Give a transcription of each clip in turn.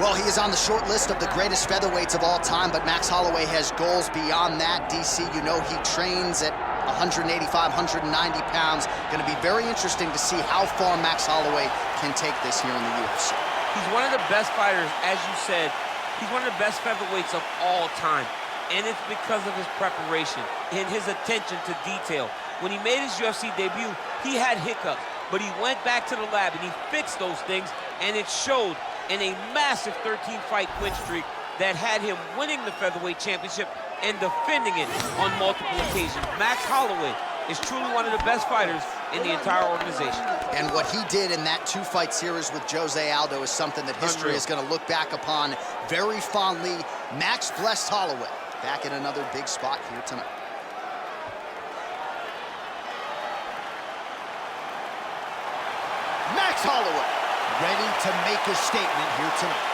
Well, he is on the short list of the greatest featherweights of all time, but Max Holloway has goals beyond that. DC, you know he trains at 185, 190 pounds. Going to be very interesting to see how far Max Holloway can take this here in the UFC. He's one of the best fighters, as you said. He's one of the best featherweights of all time, and it's because of his preparation and his attention to detail. When he made his UFC debut, he had hiccups, but he went back to the lab and he fixed those things, and it showed in a massive 13-fight win streak that had him winning the featherweight championship and defending it on multiple occasions. Max Holloway is truly one of the best fighters in the entire organization. And what he did in that two-fight series with Jose Aldo is something that history is going to look back upon very fondly. Max blessed Holloway back in another big spot here tonight. Max Holloway, ready to make a statement here tonight.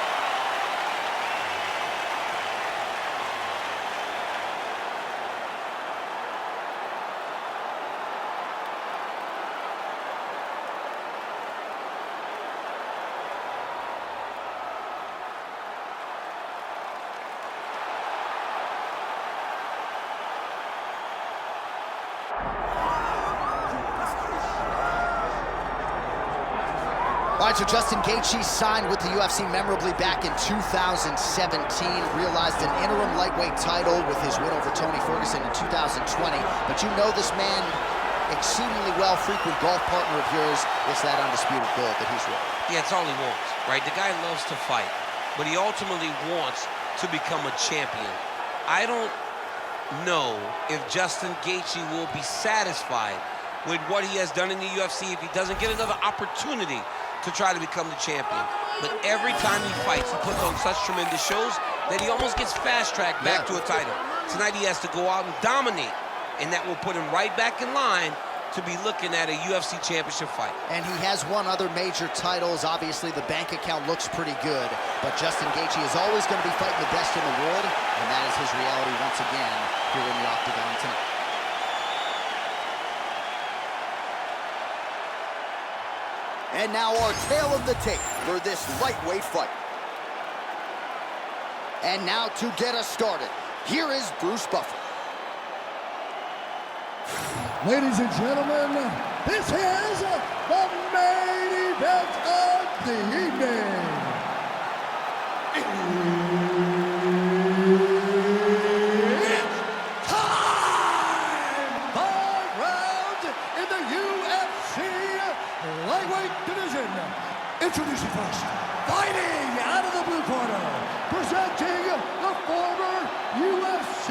All right, so Justin Gaethje signed with the UFC memorably back in 2017, realized an interim lightweight title with his win over Tony Ferguson in 2020. But you know this man exceedingly well, frequent golf partner of yours. It's that undisputed gold that he's with. Yeah, it's all he wants, right? The guy loves to fight, but he ultimately wants to become a champion. I don't know if Justin Gaethje will be satisfied with what he has done in the UFC if he doesn't get another opportunity to try to become the champion. But every time he fights, he puts on such tremendous shows that he almost gets fast-tracked back to a title. Tonight he has to go out and dominate, and that will put him right back in line to be looking at a UFC championship fight. And he has won other major titles. Obviously, the bank account looks pretty good, but Justin Gaethje is always going to be fighting the best in the world, and that is his reality once again here in the Octagon tonight. And now our tale of the tape for this lightweight fight. And now to get us started, here is Bruce Buffer. Ladies and gentlemen, this is the main event of the evening. It's time! 5 rounds in the UFC lightweight division. Introducing first, fighting out of the blue corner, presenting the former UFC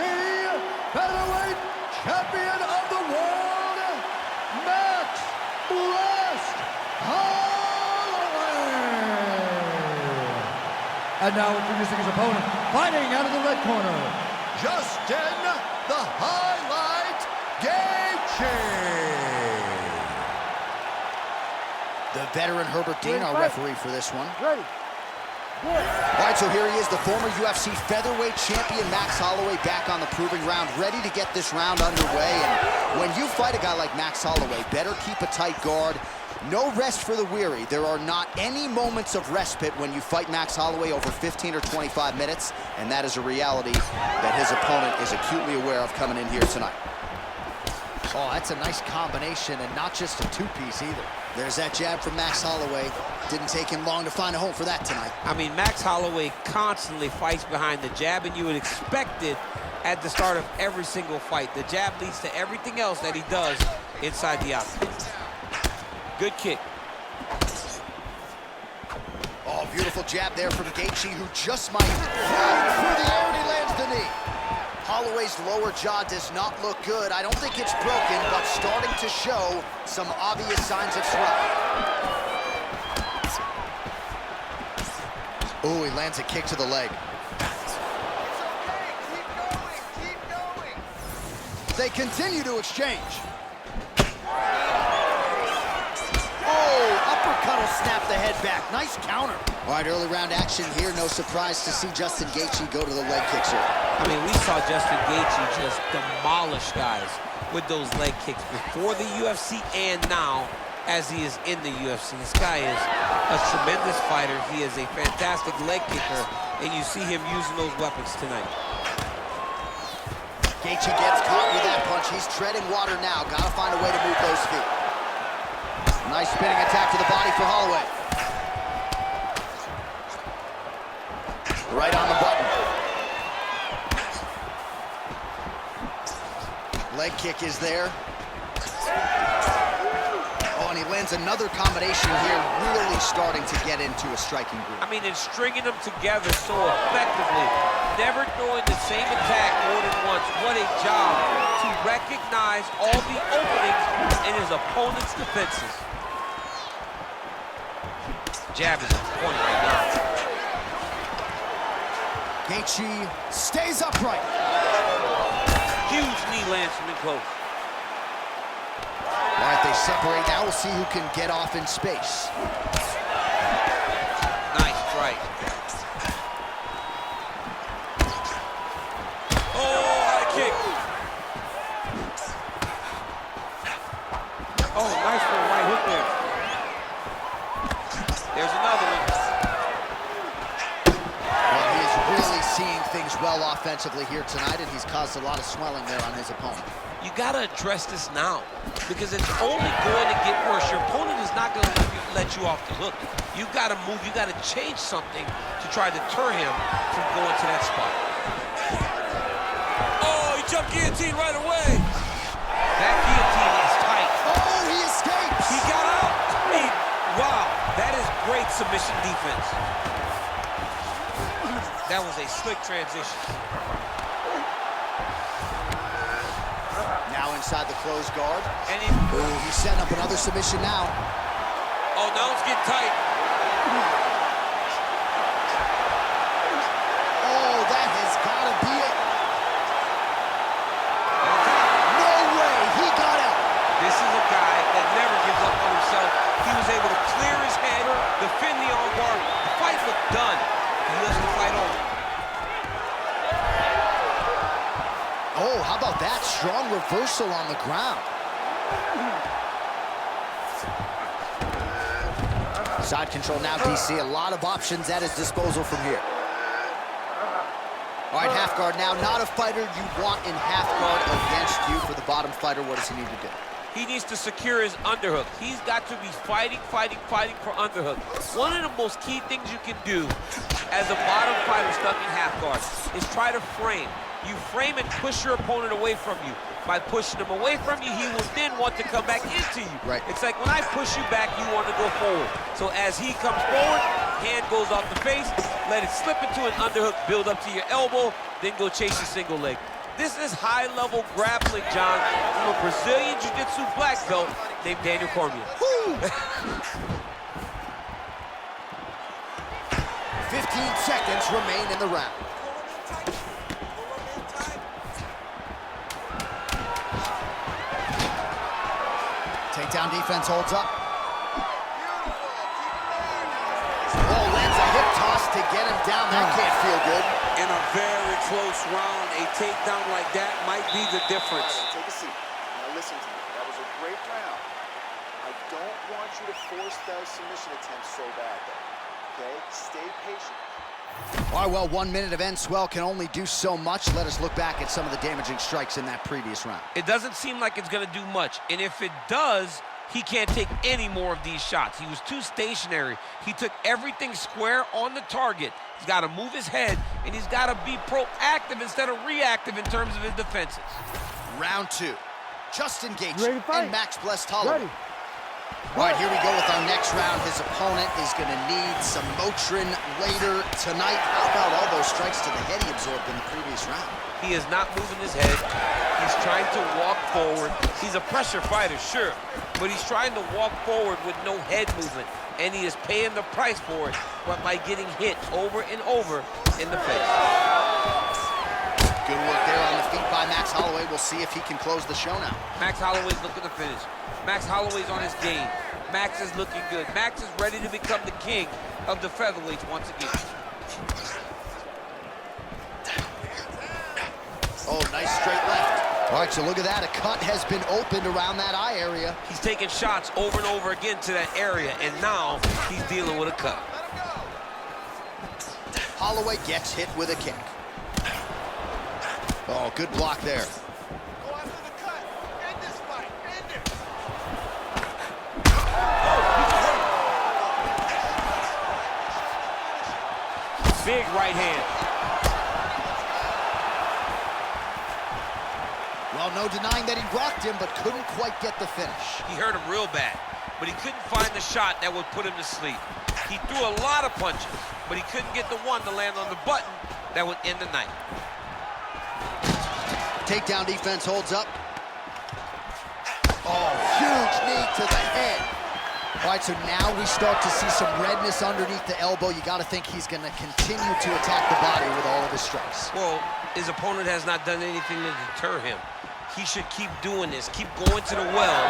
featherweight champion of the world, Max "Blessed" Holloway. And now introducing his opponent, fighting out of the red corner, Justin the Highlight Gaethje. The veteran Herbert Dean, our referee for this one. Ready. All right, so here he is, the former UFC featherweight champion, Max Holloway, back on the proving ground, ready to get this round underway. And when you fight a guy like Max Holloway, better keep a tight guard. No rest for the weary. There are not any moments of respite when you fight Max Holloway over 15 or 25 minutes, and that is a reality that his opponent is acutely aware of coming in here tonight. Oh, that's a nice combination, and not just a two-piece either. There's that jab from Max Holloway. Didn't take him long to find a home for that tonight. I mean, Max Holloway constantly fights behind the jab, and you would expect it at the start of every single fight. The jab leads to everything else that he does inside the octagon. Good kick. Oh, beautiful jab there from Gaethje, who just might fly through the air, and he lands the knee. Holloway's lower jaw does not look good. I don't think it's broken, but starting to show some obvious signs of swelling. Oh, he lands a kick to the leg. It's okay, keep going. They continue to exchange. Oh, uppercut will snap the head back. Nice counter. All right, early round action here. No surprise to see Justin Gaethje go to the leg kicks here. I mean, we saw Justin Gaethje just demolish guys with those leg kicks before the UFC and now as he is in the UFC. This guy is a tremendous fighter. He is a fantastic leg kicker, and you see him using those weapons tonight. Gaethje gets caught with that punch. He's treading water now. Gotta find a way to move those feet. Nice spinning attack to the body for Holloway. Right on the button. Leg kick is there. Oh, and he lands another combination here, really starting to get into a striking groove. I mean, and stringing them together so effectively, never throwing the same attack more than once. What a job to recognize all the openings in his opponent's defenses. Jab is on point right now. Gaethje stays upright. Huge knee lands from in close. All right, they separate. Now we'll see who can get off in space. Nice strike. Oh, high kick. Oh, nice for a right hook there. There's another one. Well, he is really seeing things well offensively here tonight, and he's caused a lot of swelling there on his opponent. You got to address this now because it's only going to get worse. Your opponent is not going to let you off the hook. You got to move. You got to change something to try to deter him from going to that spot. Oh, he jumped guillotine right away. That guillotine is tight. Oh, he escapes. He got out. I mean, wow, that is great submission defense. That was a slick transition. Now inside the closed guard. And Ooh, he's setting up another submission now. oh, now it's getting tight. Oh, that has got to be it. No way, he got out. This is a guy that never gives up on himself. He was able to clear his head, defend the arm bar. The fight looked done. He lets the fight over. Oh, how about that? Strong reversal on the ground. Side control now, DC. A lot of options at his disposal from here. All right, half guard now. Not a fighter you want in half guard against you. For the bottom fighter, what does he need to do? He needs to secure his underhook. He's got to be fighting for underhook. One of the most key things you can do as a bottom fighter stuck in half guard is try to frame. You frame and push your opponent away from you. By pushing him away from you, he will then want to come back into you. Right. It's like when I push you back, you want to go forward. So as he comes forward, hand goes off the face, let it slip into an underhook, build up to your elbow, then go chase your single leg. This is high-level grappling, John, from a Brazilian Jiu-Jitsu black belt named Daniel Cormier. 15 seconds remain in the round. Takedown defense holds up. Oh, lands a hip toss to get him down. That can't feel good. In a very close round, a takedown like that might be the difference. Take a seat. Now listen to me. That was a great round. I don't want you to force those submission attempts so bad, though. Okay? Stay patient. All right, well, 1 minute of end swell can only do so much. Let us look back at some of the damaging strikes in that previous round. It doesn't seem like it's going to do much. And if it does, he can't take any more of these shots. He was too stationary. He took everything square on the target. He's got to move his head, and he's got to be proactive instead of reactive in terms of his defenses. Round 2. Justin Gaethje Ready to fight? and Max blessed Holloway. Ready. All right, here we go with our next round. His opponent is going to need some Motrin later tonight. How about all those strikes to the head he absorbed in the previous round? He is not moving his head. He's trying to walk forward. He's a pressure fighter, sure, but he's trying to walk forward with no head movement, and he is paying the price for it, but by getting hit over and over in the face. Good work there on the feet by Max Holloway. We'll see if he can close the show now. Max Holloway's looking to finish. Max Holloway's on his game. Max is looking good. Max is ready to become the king of the featherweights once again. Oh, nice straight left. All right, so look at that. A cut has been opened around that eye area. He's taking shots over and over again to that area, and now he's dealing with a cut. Holloway gets hit with a kick. Oh, good block there. Go after the cut. End this fight. End it. Big right hand. Well, no denying that he rocked him, but couldn't quite get the finish. He hurt him real bad, but he couldn't find the shot that would put him to sleep. He threw a lot of punches, but he couldn't get the one to land on the button that would end the night. Takedown defense holds up. Oh, huge knee to the head. All right, so now we start to see some redness underneath the elbow. You got to think he's going to continue to attack the body with all of his strikes. Well, his opponent has not done anything to deter him. He should keep doing this, keep going to the well.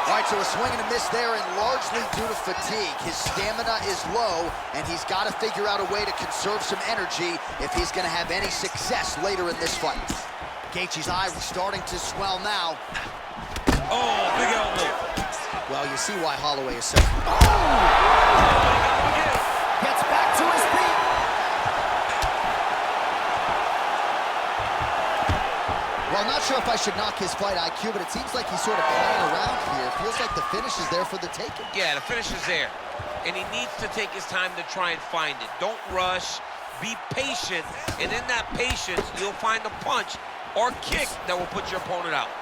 All right, so a swing and a miss there, and largely due to fatigue. His stamina is low, and he's got to figure out a way to conserve some energy if he's going to have any success later in this fight. Gaethje's eye starting to swell now. Oh, big elbow. Well, you see why Holloway is so... Oh! Gets back to his feet. Well, I'm not sure if I should knock his fight IQ, but it seems like he's sort of playing around here. It feels like the finish is there for the taking. Yeah, the finish is there. And he needs to take his time to try and find it. Don't rush. Be patient. And in that patience, you'll find a punch or kick that will put your opponent out.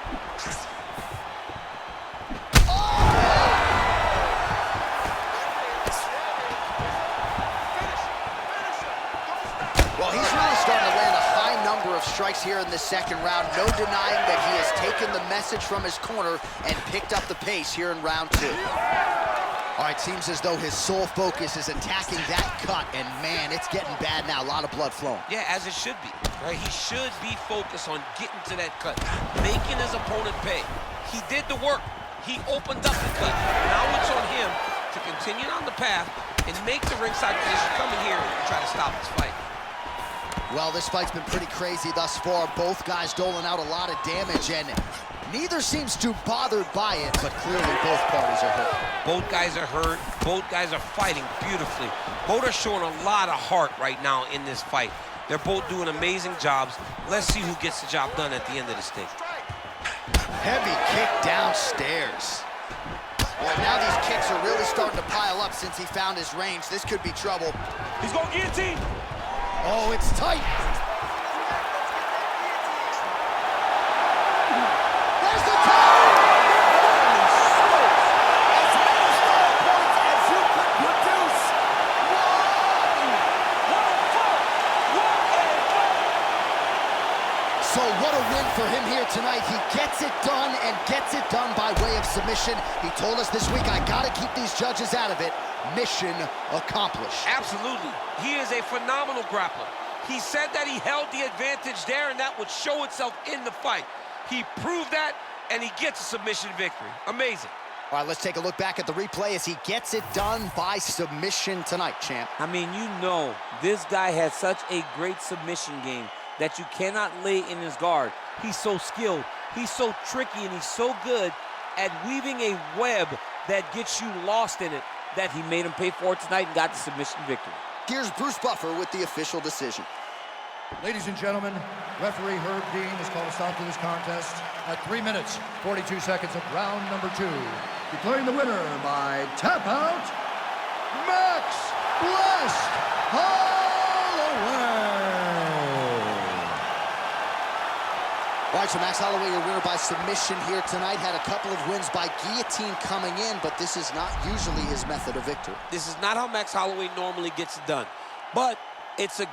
Well, he's really starting to land a high number of strikes here in the second round. No denying that he has taken the message from his corner and picked up the pace here in round two. All right, seems as though his sole focus is attacking that cut, and man, it's getting bad now. A lot of blood flowing. Yeah, as it should be, right? He should be focused on getting to that cut, making his opponent pay. He did the work. He opened up the cut. Now it's on him to continue on the path and make the ringside position come in here and try to stop this fight. Well, this fight's been pretty crazy thus far. Both guys doling out a lot of damage, and neither seems too bothered by it, but clearly both parties are hurt. Both guys are hurt. Both guys are fighting beautifully. Both are showing a lot of heart right now in this fight. They're both doing amazing jobs. Let's see who gets the job done at the end of this thing. Heavy kick downstairs. Well, now these kicks are really starting to pile up since he found his range. This could be trouble. He's gonna guillotine. Oh, it's tight. There's the tap. As many star points as you could produce. So what a win for him here tonight. He gets it done and gets it done by way of submission. He told us this week, I gotta keep these judges out of it. Mission accomplished. Absolutely. He is a phenomenal grappler. He said that he held the advantage there, and that would show itself in the fight. He proved that, and he gets a submission victory. Amazing. All right, let's take a look back at the replay as he gets it done by submission tonight, champ. I mean, you know, this guy has such a great submission game that you cannot lay in his guard. He's so skilled, he's so tricky, and he's so good at weaving a web that gets you lost in it, that he made him pay for it tonight and got the submission victory. Here's Bruce Buffer with the official decision. Ladies and gentlemen, referee Herb Dean has called a stop to this contest at 3 minutes, 42 seconds of round number 2. Declaring the winner by tap out, Max Blessed Holloway. All right, so Max Holloway, your winner by submission here tonight. Had a couple of wins by guillotine coming in, but this is not usually his method of victory. This is not how Max Holloway normally gets it done, but it's a